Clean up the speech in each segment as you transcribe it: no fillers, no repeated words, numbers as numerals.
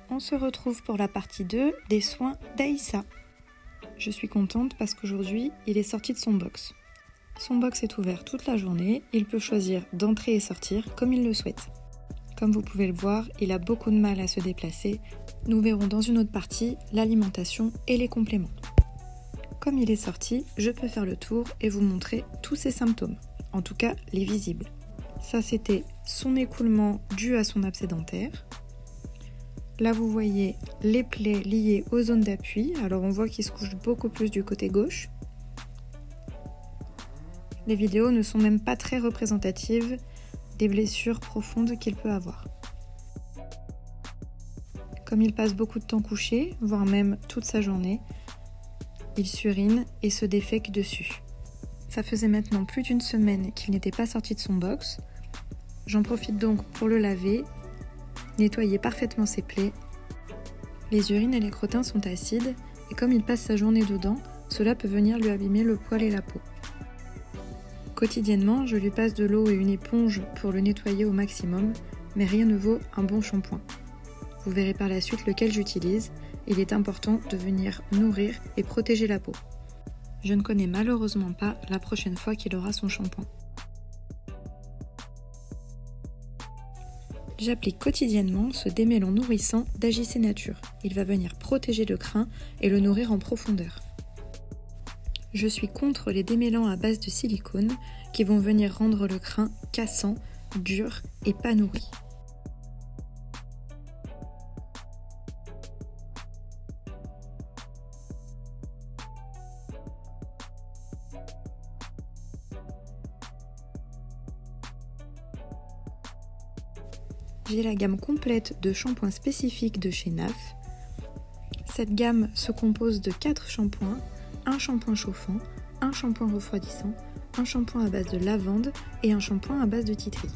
On se retrouve pour la partie 2 des soins d'Aïssa. Je suis contente parce qu'aujourd'hui, il est sorti de son box. Son box est ouvert toute la journée, il peut choisir d'entrer et sortir comme il le souhaite. Comme vous pouvez le voir, il a beaucoup de mal à se déplacer. Nous verrons dans une autre partie l'alimentation et les compléments. Comme il est sorti, je peux faire le tour et vous montrer tous ses symptômes, en tout cas les visibles. Ça, c'était son écoulement dû à son abcès dentaire. Là, vous voyez les plaies liées aux zones d'appui. Alors, on voit qu'il se couche beaucoup plus du côté gauche. Les vidéos ne sont même pas très représentatives des blessures profondes qu'il peut avoir. Comme il passe beaucoup de temps couché, voire même toute sa journée, il surine et se défèque dessus. Ça faisait maintenant plus d'une semaine qu'il n'était pas sorti de son box. J'en profite donc pour le laver, nettoyer parfaitement ses plaies. Les urines et les crottins sont acides et comme il passe sa journée dedans, cela peut venir lui abîmer le poil et la peau. Quotidiennement, je lui passe de l'eau et une éponge pour le nettoyer au maximum, mais rien ne vaut un bon shampoing. Vous verrez par la suite lequel j'utilise. Il est important de venir nourrir et protéger la peau. Je ne connais malheureusement pas la prochaine fois qu'il aura son shampoing. J'applique quotidiennement ce démêlant nourrissant d'AJC Nature. Il va venir protéger le crin et le nourrir en profondeur. Je suis contre les démêlants à base de silicone qui vont venir rendre le crin cassant, dur et pas nourri. J'ai la gamme complète de shampoings spécifiques de chez NAF. Cette gamme se compose de 4 shampoings, un shampoing chauffant, un shampoing refroidissant, un shampoing à base de lavande et un shampoing à base de titri.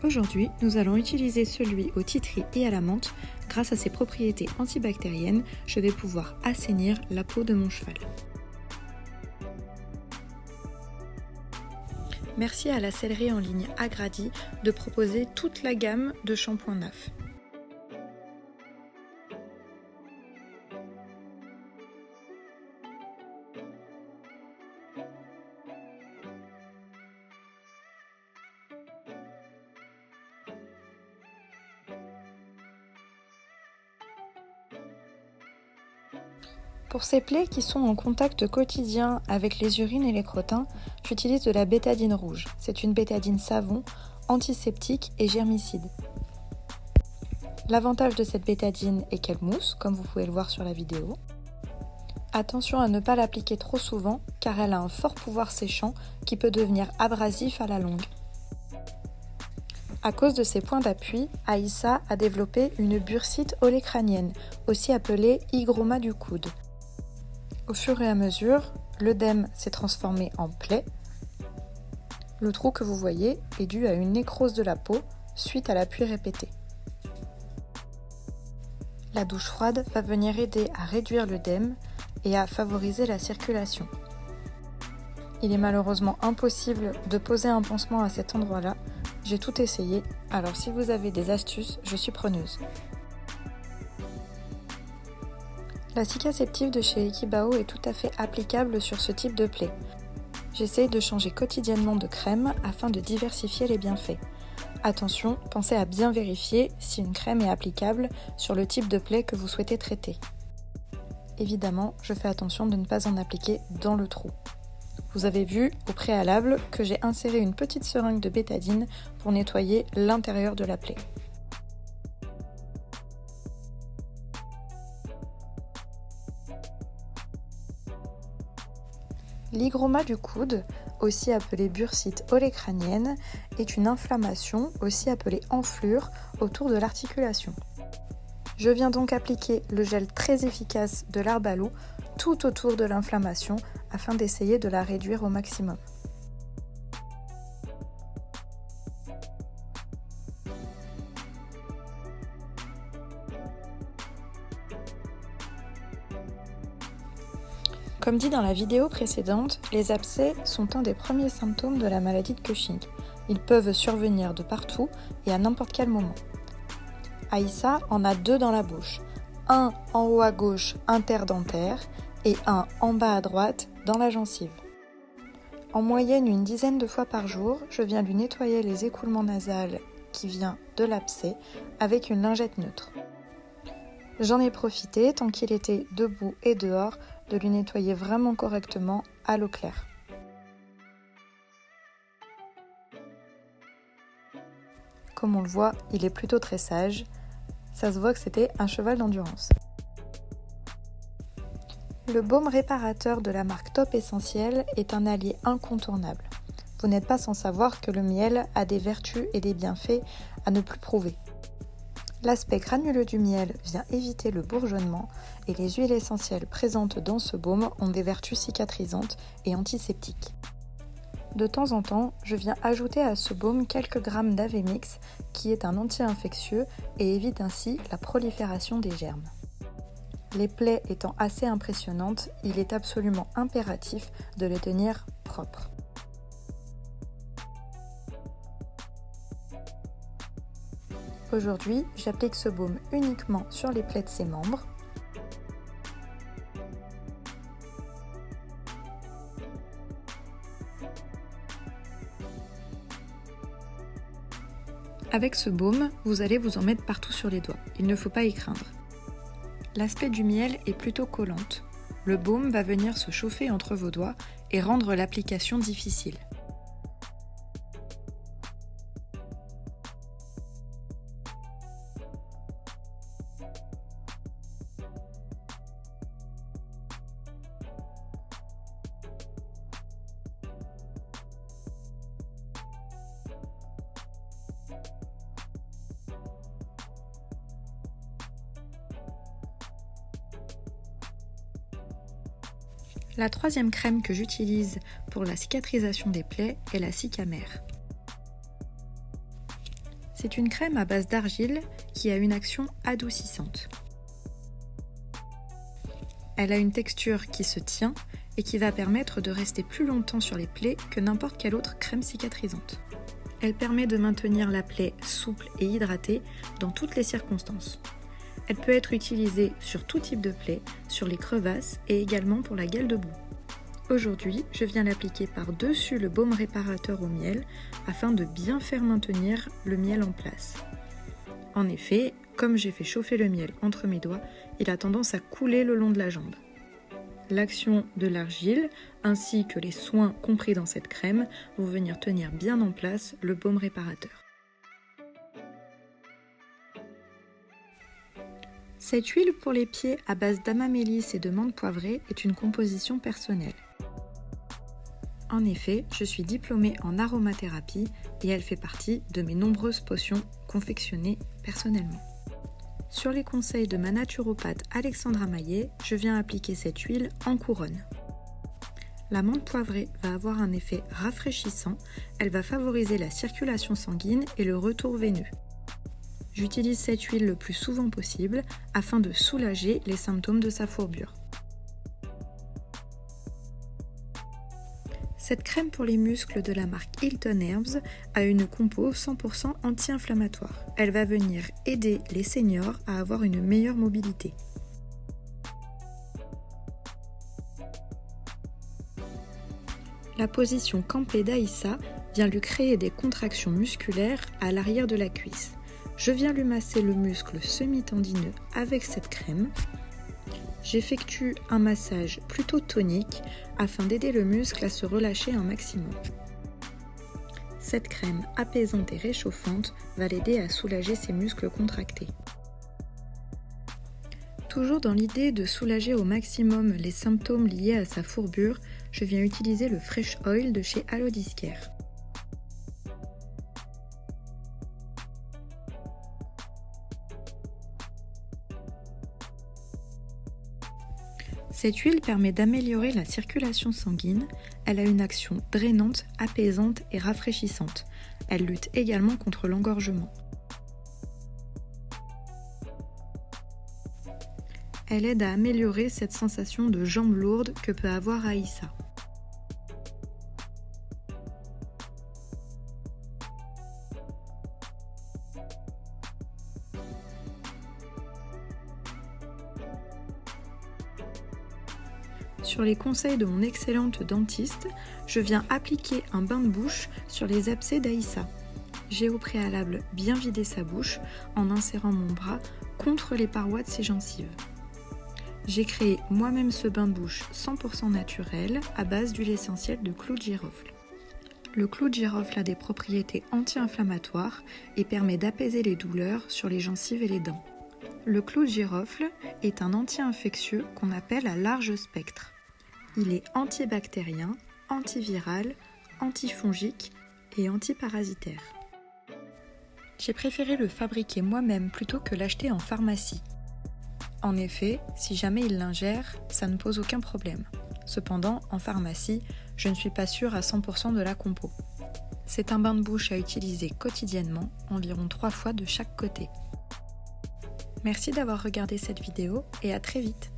Aujourd'hui, nous allons utiliser celui au titri et à la menthe. Grâce à ses propriétés antibactériennes, je vais pouvoir assainir la peau de mon cheval. Merci à la sellerie en ligne Agradi de proposer toute la gamme de shampoings NAF. Pour ces plaies qui sont en contact quotidien avec les urines et les crottins, j'utilise de la bétadine rouge. C'est une bétadine savon, antiseptique et germicide. L'avantage de cette bétadine est qu'elle mousse, comme vous pouvez le voir sur la vidéo. Attention à ne pas l'appliquer trop souvent, car elle a un fort pouvoir séchant qui peut devenir abrasif à la longue. À cause de ses points d'appui, Aïssa a développé une bursite olécranienne, aussi appelée hygroma du coude. Au fur et à mesure, l'œdème s'est transformé en plaie. Le trou que vous voyez est dû à une nécrose de la peau suite à l'appui répété. La douche froide va venir aider à réduire l'œdème et à favoriser la circulation. Il est malheureusement impossible de poser un pansement à cet endroit-là. J'ai tout essayé, alors si vous avez des astuces, je suis preneuse. La cicaceptive de chez Ekibao est tout à fait applicable sur ce type de plaie. J'essaye de changer quotidiennement de crème afin de diversifier les bienfaits. Attention, pensez à bien vérifier si une crème est applicable sur le type de plaie que vous souhaitez traiter. Évidemment, je fais attention de ne pas en appliquer dans le trou. Vous avez vu au préalable que j'ai inséré une petite seringue de bétadine pour nettoyer l'intérieur de la plaie. L'hygroma du coude, aussi appelée bursite olécranienne, est une inflammation, aussi appelée enflure, autour de l'articulation. Je viens donc appliquer le gel très efficace de l'Herbalo tout autour de l'inflammation afin d'essayer de la réduire au maximum. Comme dit dans la vidéo précédente, les abcès sont un des premiers symptômes de la maladie de Cushing. Ils peuvent survenir de partout et à n'importe quel moment. Aïssa en a 2 dans la bouche, un en haut à gauche interdentaire et un en bas à droite dans la gencive. En moyenne une dizaine de fois par jour, je viens lui nettoyer les écoulements nasals qui viennent de l'abcès avec une lingette neutre. J'en ai profité, tant qu'il était debout et dehors, de lui nettoyer vraiment correctement à l'eau claire. Comme on le voit, il est plutôt très sage. Ça se voit que c'était un cheval d'endurance. Le baume réparateur de la marque Top Essentiel est un allié incontournable. Vous n'êtes pas sans savoir que le miel a des vertus et des bienfaits à ne plus prouver. L'aspect granuleux du miel vient éviter le bourgeonnement et les huiles essentielles présentes dans ce baume ont des vertus cicatrisantes et antiseptiques. De temps en temps, je viens ajouter à ce baume quelques grammes d'Avemix qui est un anti-infectieux et évite ainsi la prolifération des germes. Les plaies étant assez impressionnantes, il est absolument impératif de les tenir propres. Aujourd'hui, j'applique ce baume uniquement sur les plaies de ses membres. Avec ce baume, vous allez vous en mettre partout sur les doigts. Il ne faut pas y craindre. L'aspect du miel est plutôt collante. Le baume va venir se chauffer entre vos doigts et rendre l'application difficile. La troisième crème que j'utilise pour la cicatrisation des plaies est la Cicamère. C'est une crème à base d'argile qui a une action adoucissante. Elle a une texture qui se tient et qui va permettre de rester plus longtemps sur les plaies que n'importe quelle autre crème cicatrisante. Elle permet de maintenir la plaie souple et hydratée dans toutes les circonstances. Elle peut être utilisée sur tout type de plaie, sur les crevasses et également pour la gale de boue. Aujourd'hui, je viens l'appliquer par-dessus le baume réparateur au miel afin de bien faire maintenir le miel en place. En effet, comme j'ai fait chauffer le miel entre mes doigts, il a tendance à couler le long de la jambe. L'action de l'argile ainsi que les soins compris dans cette crème vont venir tenir bien en place le baume réparateur. Cette huile pour les pieds à base d'amamélis et de menthe poivrée est une composition personnelle. En effet, je suis diplômée en aromathérapie et elle fait partie de mes nombreuses potions confectionnées personnellement. Sur les conseils de ma naturopathe Alexandra Maillet, je viens appliquer cette huile en couronne. La menthe poivrée va avoir un effet rafraîchissant, elle va favoriser la circulation sanguine et le retour veineux. J'utilise cette huile le plus souvent possible afin de soulager les symptômes de sa fourbure. Cette crème pour les muscles de la marque Hilton Herbs a une compo 100% anti-inflammatoire. Elle va venir aider les seniors à avoir une meilleure mobilité. La position campée d'Aïssa vient lui créer des contractions musculaires à l'arrière de la cuisse. Je viens lui masser le muscle semi-tendineux avec cette crème. J'effectue un massage plutôt tonique afin d'aider le muscle à se relâcher un maximum. Cette crème apaisante et réchauffante va l'aider à soulager ses muscles contractés. Toujours dans l'idée de soulager au maximum les symptômes liés à sa fourbure, je viens utiliser le Fresh Oil de chez Alodiscare. Cette huile permet d'améliorer la circulation sanguine, elle a une action drainante, apaisante et rafraîchissante. Elle lutte également contre l'engorgement. Elle aide à améliorer cette sensation de jambes lourdes que peut avoir Aïssa. Sur les conseils de mon excellente dentiste, je viens appliquer un bain de bouche sur les abcès d'Aïssa. J'ai au préalable bien vidé sa bouche en insérant mon bras contre les parois de ses gencives. J'ai créé moi-même ce bain de bouche 100% naturel à base d'huile essentielle de clou de girofle. Le clou de girofle a des propriétés anti-inflammatoires et permet d'apaiser les douleurs sur les gencives et les dents. Le clou de girofle est un anti-infectieux qu'on appelle à large spectre. Il est antibactérien, antiviral, antifongique et antiparasitaire. J'ai préféré le fabriquer moi-même plutôt que l'acheter en pharmacie. En effet, si jamais il l'ingère, ça ne pose aucun problème. Cependant, en pharmacie, je ne suis pas sûre à 100% de la compo. C'est un bain de bouche à utiliser quotidiennement, environ 3 fois de chaque côté. Merci d'avoir regardé cette vidéo et à très vite.